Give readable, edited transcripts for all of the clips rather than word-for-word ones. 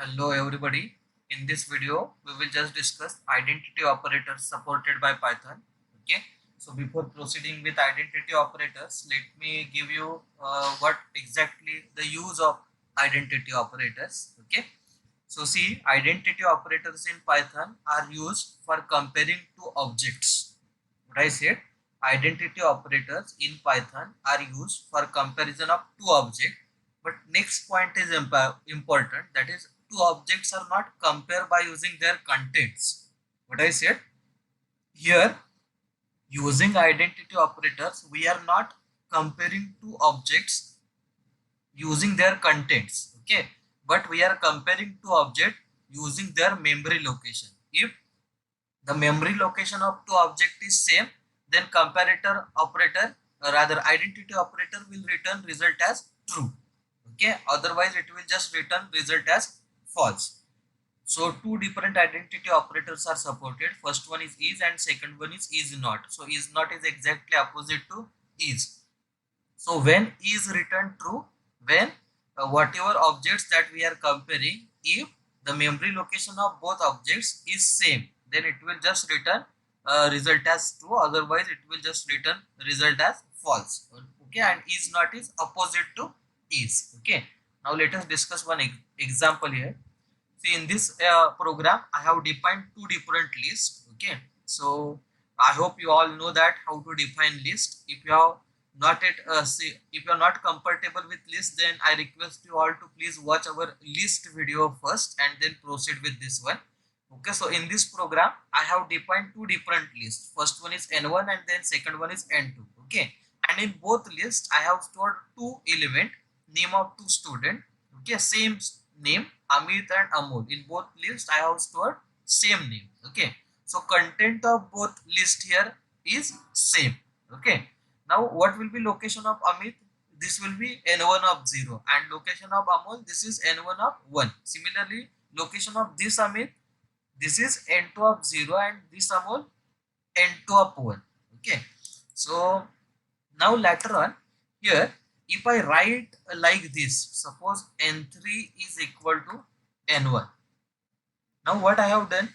Hello everybody. In this video, we will just discuss identity operators supported by Python. Okay. So before proceeding with identity operators, let me give you what exactly the use of identity operators. Okay. So see, identity operators in Python are used for comparing two objects. What I said, identity operators in Python are used for comparison of two objects. But next point is important, that is two objects are not compared by using their contents. What I said here, using identity operators, we are not comparing two objects using their contents. Okay, but we are comparing two objects using their memory location. If the memory location of two object is same, then comparator operator, rather identity operator, will return result as true. Okay, otherwise it will just return result as false. So two different identity operators are supported. First one is and second one is not. So is not is exactly opposite to is. So when is returned true, when whatever objects that we are comparing, if the memory location of both objects is same, then it will just return result as true. Otherwise, it will just return result as false. Okay, and is not is opposite to is. Okay. Now let us discuss one example here. See, in this program, I have defined two different lists. Okay, so I hope you all know that how to define list. If you have not yet see, if you are not comfortable with list, then I request you all to please watch our list video first and then proceed with this one. Okay, so in this program, I have defined two different lists. First one is n1 and then second one is n2. Okay, and in both lists, I have stored two element, name of two student. Okay, same name, Amit and Amol. In both lists, I have stored same name. Okay, so content of both list here is same. Okay, now what will be location of Amit? This will be n1 of 0, and location of Amol, this is n1 of 1. Similarly, location of this Amit, this is n2 of 0, and this Amol n2 of 1. Okay, so now later on here, if I write like this, suppose n3 is equal to n1. Now what I have done,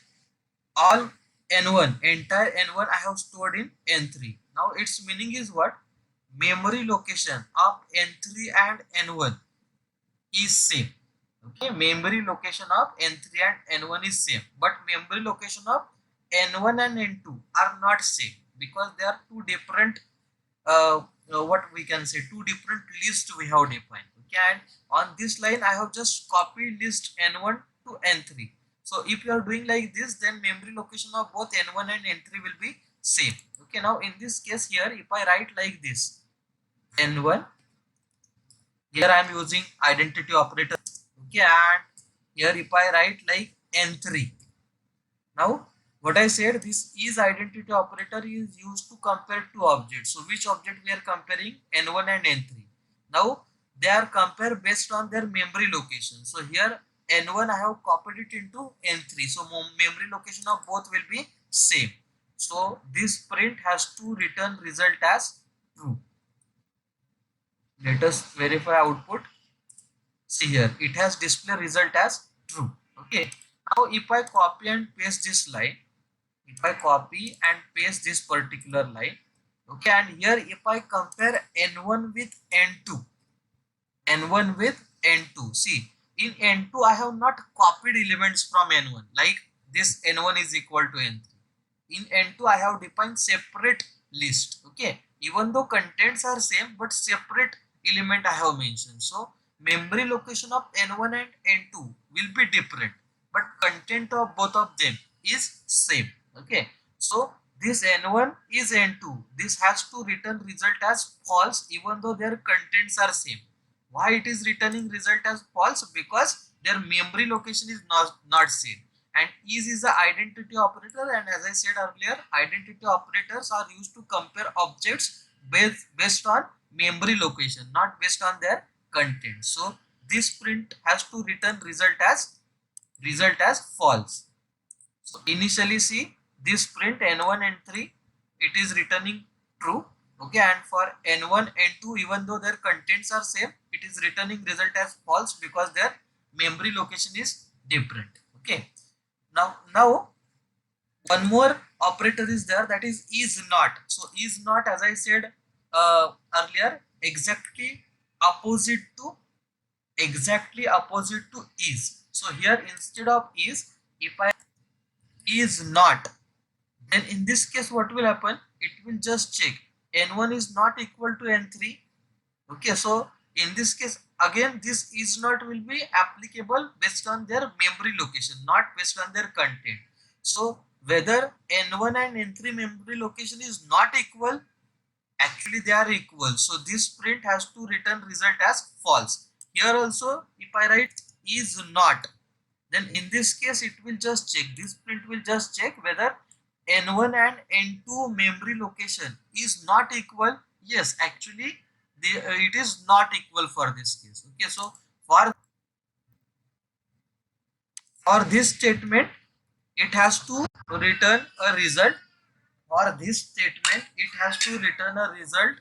all n1, entire n1 I have stored in n3. Now its meaning is what? Memory location of n3 and n1 is same. Okay, memory location of n3 and n1 is same, but memory location of n1 and n2 are not same, because they are two different what we can say, two different lists we have defined. Okay, and on this line I have just copied list n1 to n3. So if you are doing like this, then memory location of both n1 and n3 will be same. Okay, now in this case here, if I write like this, n1, here I am using identity operator. Okay, and here if I write like n3, now what I said, this is identity operator is used to compare two objects. So which object we are comparing? n1 and n3. Now they are compared based on their memory location. So here n1 I have copied it into n3. So memory location of both will be same. So this print has to return result as true. Let us verify output. See here, it has display result as true. Okay. Now if I copy and paste this line, if I copy and paste this particular line, okay, and here if I compare n1 with n2, n1 with n2, see, in n2 I have not copied elements from n1, like this n1 is equal to n3. In n2 I have defined separate list. Okay, even though contents are same, but separate element I have mentioned. So memory location of n1 and n2 will be different, but content of both of them is same. Okay, so this n1 is n2, this has to return result as false even though their contents are same. Why it is returning result as false? Because their memory location is not same. And is the identity operator, and as I said earlier, identity operators are used to compare objects based on memory location, not based on their content. So this print has to return result as false. So initially see, this print n1 n3, it is returning true. Okay, and for n1 n2, even though their contents are same, it is returning result as false because their memory location is different. Okay, now one more operator is there, that is not. So is not, as I said earlier, exactly opposite to is. So here instead of is, if I is not, then in this case what will happen, it will just check n1 is not equal to n3. Okay, so in this case again this is not will be applicable based on their memory location, not based on their content. So whether n1 and n3 memory location is not equal, actually they are equal, so this print has to return result as false. Here also if I write is not, then in this case it will just check, this print will just check whether n1 and n2 memory location is not equal. Yes, actually it is not equal for this case. Okay, so for this statement it has to return a result. For this statement it has to return a result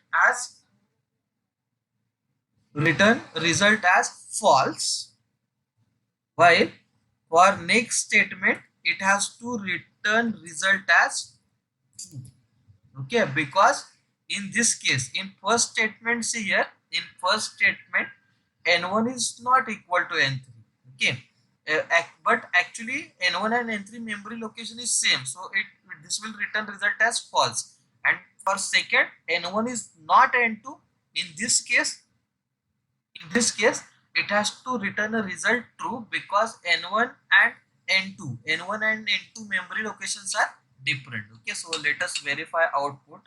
as false, while for next statement it has to return result as true. Okay, because in this case, in first statement, see here, in first statement n1 is not equal to n3. Okay, but actually n1 and n3 memory location is same, so this will return result as false. And for second, n1 is not n2. In this case, it has to return a result true, because n1 and n2 memory locations are different. Okay, so let us verify output.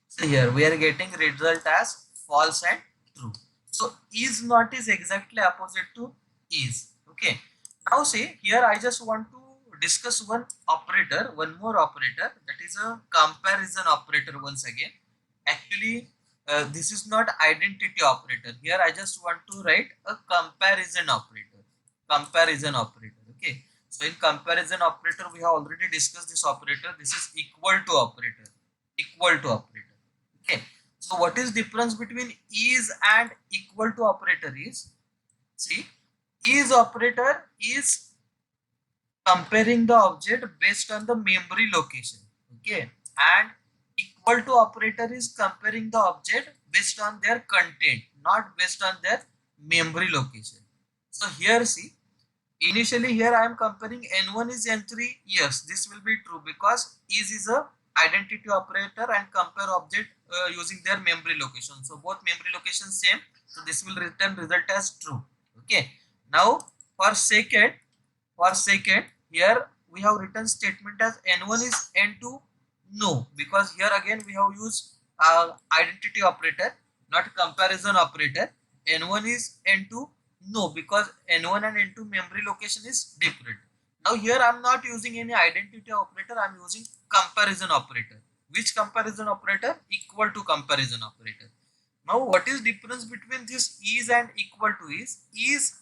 So here we are getting result as false and true. So is not is exactly opposite to is. Okay, now see here, I just want to discuss one more operator, that is a comparison operator. Once again, actually this is not identity operator. Here I just want to write a comparison operator. Okay, so in comparison operator we have already discussed this operator. This is equal to operator. Okay, so what is difference between is and equal to operator is, see, is operator is comparing the object based on the memory location. Okay, and equal to operator is comparing the object based on their content, not based on their memory location. So here see, initially here I am comparing n1 is n3. Yes, this will be true because is a identity operator and compare object using their memory location. So both memory locations same, so this will return result as true. Okay, now for second, here we have written statement as n1 is n2. No, because here again we have used identity operator, not comparison operator. n1 is n2. No, because n1 and n2 memory location is different. Now here I am not using any identity operator, I am using comparison operator. Which comparison operator? Equal to comparison operator. Now what is difference between this is and equal to is? Is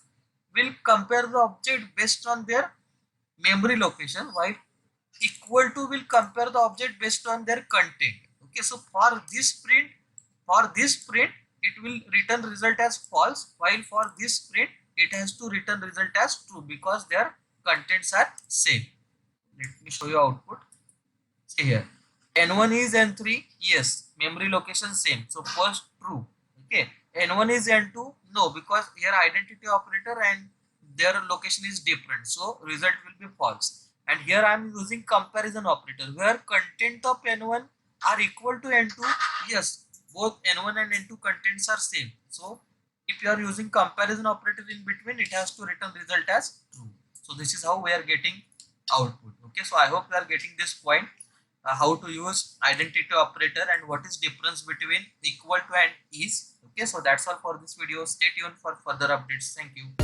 will compare the object based on their memory location, while equal to will compare the object based on their content. Okay, so for this print it will return result as false, while for this print it has to return result as true because their contents are same. Let me show you output. See here, n1 is n3. Yes, memory location same, so first true. Okay, n1 is n2. No, because here identity operator and their location is different, so result will be false. And here I am using comparison operator where content of n1 are equal to n2. Yes, both n1 and n2 contents are same, so if you are using comparison operator in between, it has to return result as true. So this is how we are getting output. Okay, so I hope you are getting this point, how to use identity operator and what is difference between equal to and is. Okay, so that's all for this video. Stay tuned for further updates. Thank you.